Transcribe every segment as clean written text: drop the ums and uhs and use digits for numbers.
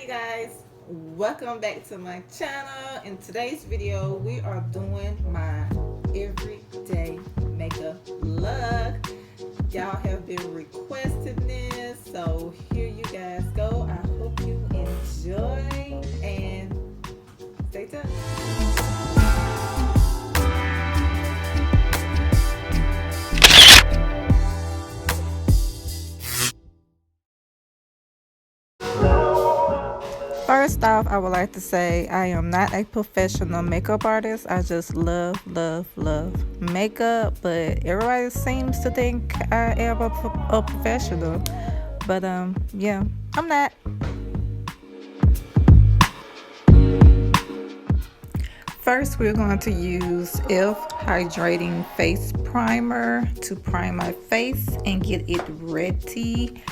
you guys, welcome back to my channel. In today's video we are doing my everyday makeup look. Y'all have been requesting this, so here you guys go. I hope you enjoy and stay tuned. First off, I would like to say I am not a professional makeup artist. I just love makeup, but everybody seems to think I am a professional. But yeah, I'm not. First, we're going to use e.l.f. Hydrating Face Primer to prime my face and get it ready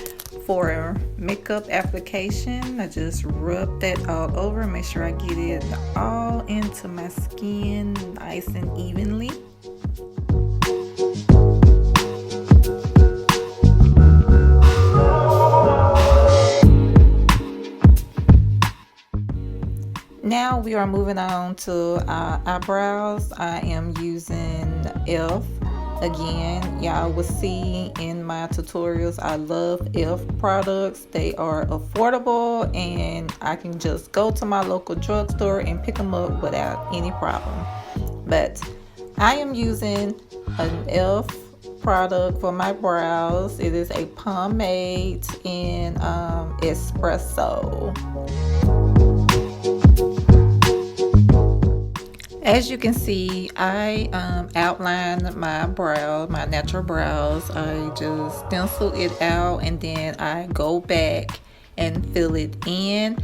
for makeup application. I just rub that all over, make sure I get it all into my skin nice and evenly. Now we are moving on to our eyebrows. I am using e.l.f. Again, y'all will see in my tutorials, I love e.l.f. products. They are affordable and I can just go to my local drugstore and pick them up without any problem. But I am using an e.l.f. product for my brows. It is a pomade in espresso. As you can see, I outlined my brow, my natural brows. I just stencil it out and then I go back and fill it in.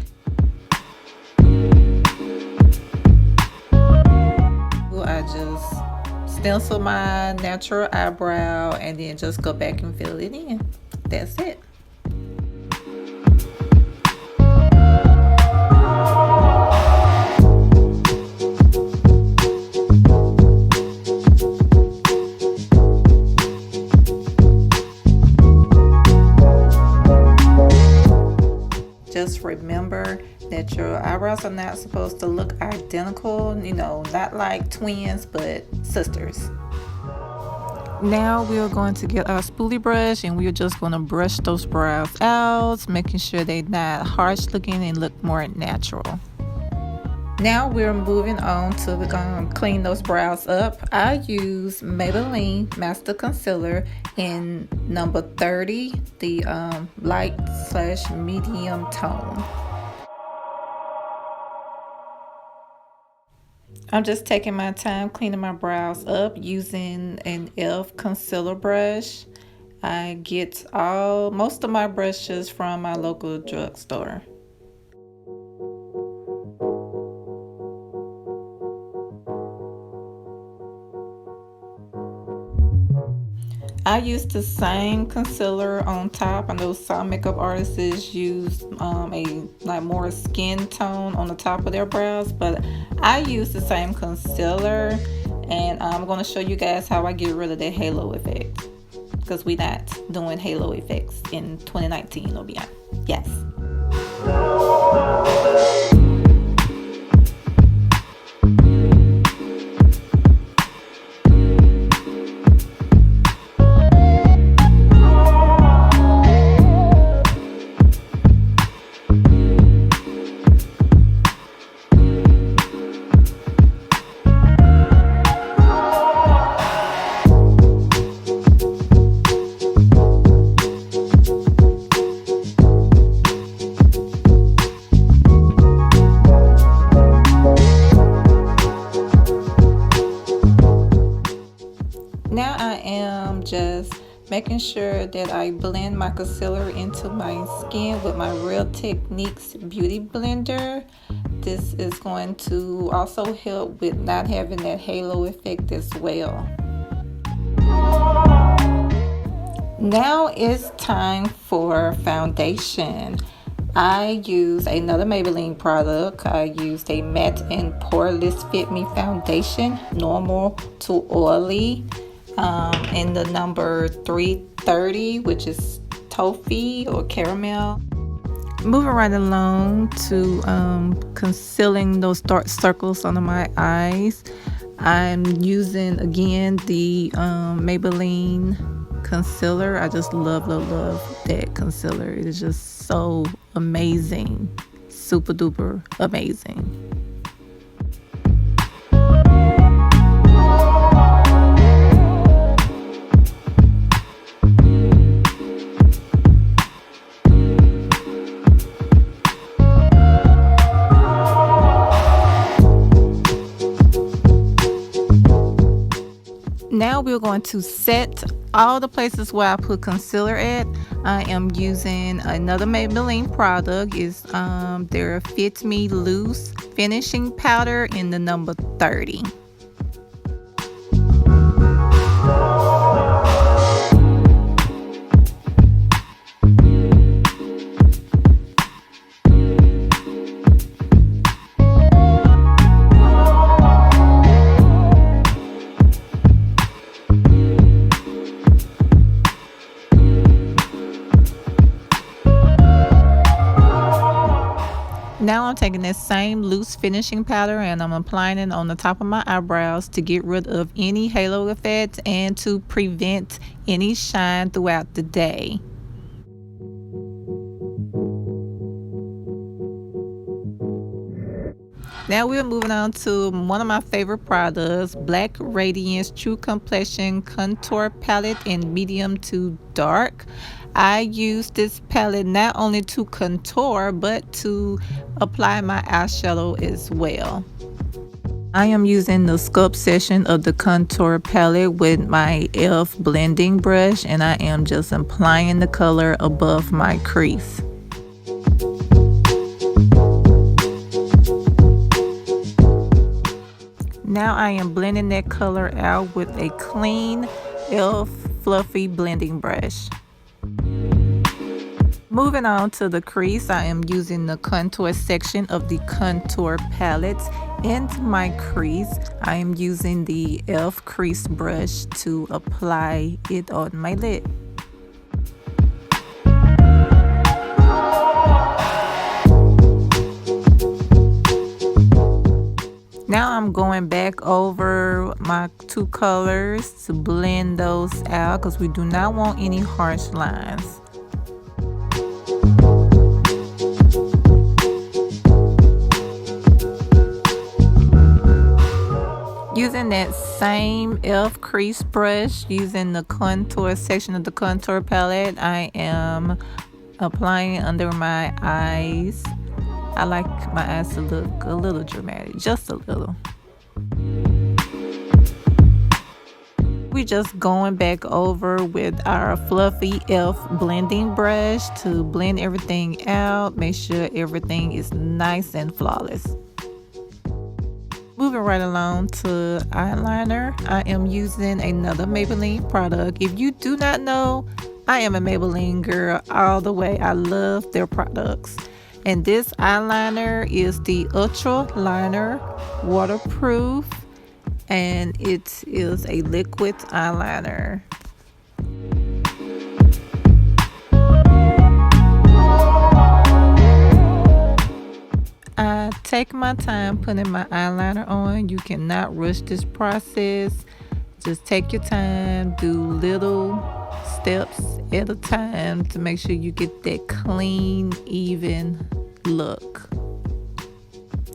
I just stencil my natural eyebrow and then just go back and fill it in. That's it. Just remember that your eyebrows are not supposed to look identical, you know, not like twins, but sisters. Now we are going to get our spoolie brush and we are just going to brush those brows out, making sure they're not harsh looking and look more natural. Now we're moving on to clean those brows up. I use Maybelline Master Concealer in number 30, the light/medium tone. I'm just taking my time cleaning my brows up using an e.l.f. concealer brush. I get most of my brushes from my local drugstore. I use the same concealer on top. I know some makeup artists use a more skin tone on the top of their brows, but I use the same concealer, and I'm going to show you guys how I get rid of that halo effect, because we're not doing halo effects in 2019 or beyond. Yes. Now I am just making sure that I blend my concealer into my skin with my Real Techniques Beauty Blender. This is going to also help with not having that halo effect as well. Now it's time for foundation. I use another Maybelline product. I used a matte and poreless Fit Me foundation, normal to oily, in the number 330, which is toffee or caramel. Moving right along to concealing those dark circles under my eyes. I'm using again the Maybelline concealer. I just love that concealer. It is just so amazing, super duper amazing. Now we're going to set all the places where I put concealer at. I am using another Maybelline product. Is their Fit Me Loose finishing powder in the number 30. Now I'm taking that same loose finishing powder and I'm applying it on the top of my eyebrows to get rid of any halo effect and to prevent any shine throughout the day. Now we're moving on to one of my favorite products, Black Radiance True Complexion Contour Palette in medium to dark. I use this palette not only to contour but to apply my eyeshadow as well. I am using the sculpt section of the contour palette with my e.l.f. blending brush, and I am just applying the color above my crease. Now I am blending that color out with a clean e.l.f. fluffy blending brush. Moving on to the crease, I am using the contour section of the contour palette. In my crease, I am using the e.l.f. crease brush to apply it on my lid. Now I'm going back over my two colors to blend those out because we do not want any harsh lines. Using that same e.l.f. crease brush, using the contour section of the contour palette, I am applying under my eyes. I like my eyes to look a little dramatic, just a little. We're just going back over with our fluffy e.l.f. blending brush to blend everything out, make sure everything is nice and flawless. Moving right along to eyeliner, I am using another Maybelline product. If you do not know, I am a Maybelline girl all the way. I love their products. And this eyeliner is the Ultra Liner Waterproof, and it is a liquid eyeliner. I take my time putting my eyeliner on. You cannot rush this process. Just take your time, do little steps at a time to make sure you get that clean, even look.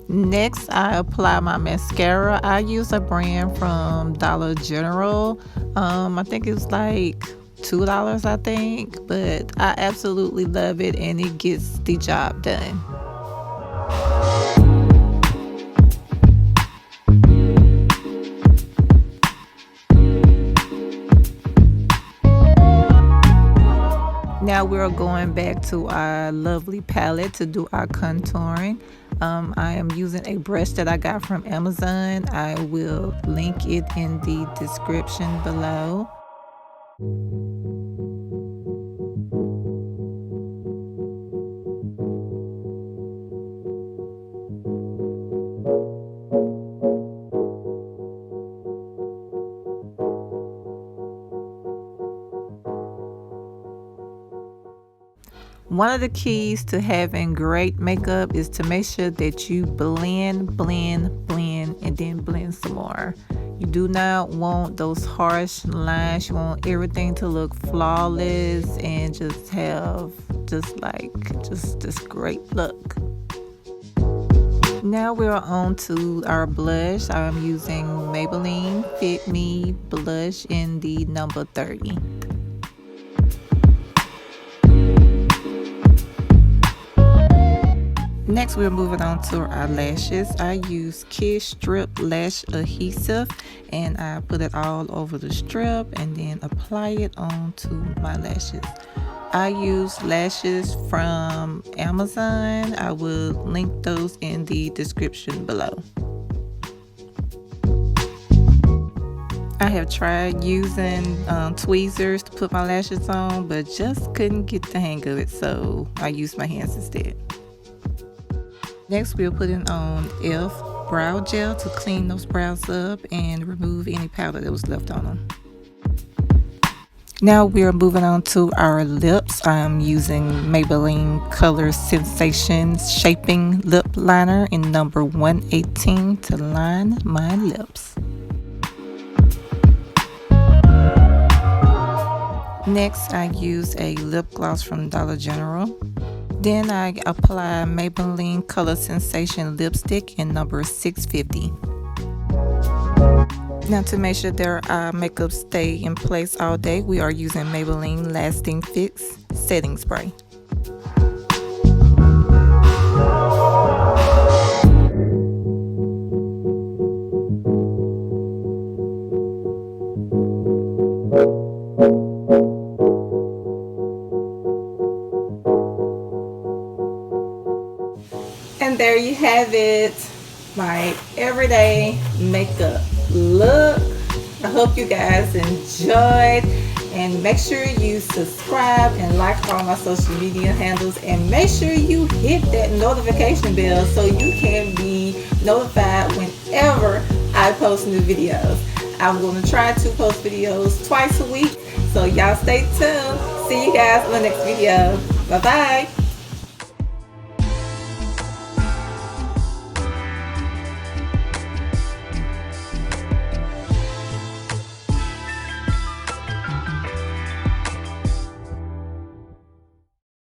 Next, I apply my mascara. I use a brand from Dollar General. I think it's like $2, I think, but I absolutely love it and it gets the job done. Now we're going back to our lovely palette to do our contouring. I am using a brush that I got from Amazon. I will link it in the description below. One of the keys to having great makeup is to make sure that you blend, and then blend some more. You do not want those harsh lines. You want everything to look flawless and just have just this great look. Now we're on to our blush. I'm using Maybelline Fit Me blush in the number 30. Next, we're moving on to our lashes. I use Kiss Strip Lash Adhesive, and I put it all over the strip and then apply it onto my lashes. I use lashes from Amazon. I will link those in the description below. I have tried using tweezers to put my lashes on, but just couldn't get the hang of it, so I used my hands instead. Next, we're putting on e.l.f. brow gel to clean those brows up and remove any powder that was left on them. Now we're moving on to our lips. I'm using Maybelline Color Sensation Shaping Lip Liner in number 118 to line my lips. Next, I use a lip gloss from Dollar General. Then I apply Maybelline Color Sensation lipstick in number 650. Now, to make sure that our makeup stay in place all day, we are using Maybelline Lasting Fix setting spray. And there you have it, my everyday makeup look. I hope you guys enjoyed, and make sure you subscribe and like all my social media handles, and make sure you hit that notification bell so you can be notified whenever I post new videos. I'm going to try to post videos twice a week, so y'all stay tuned. See you guys in the next video. Bye bye.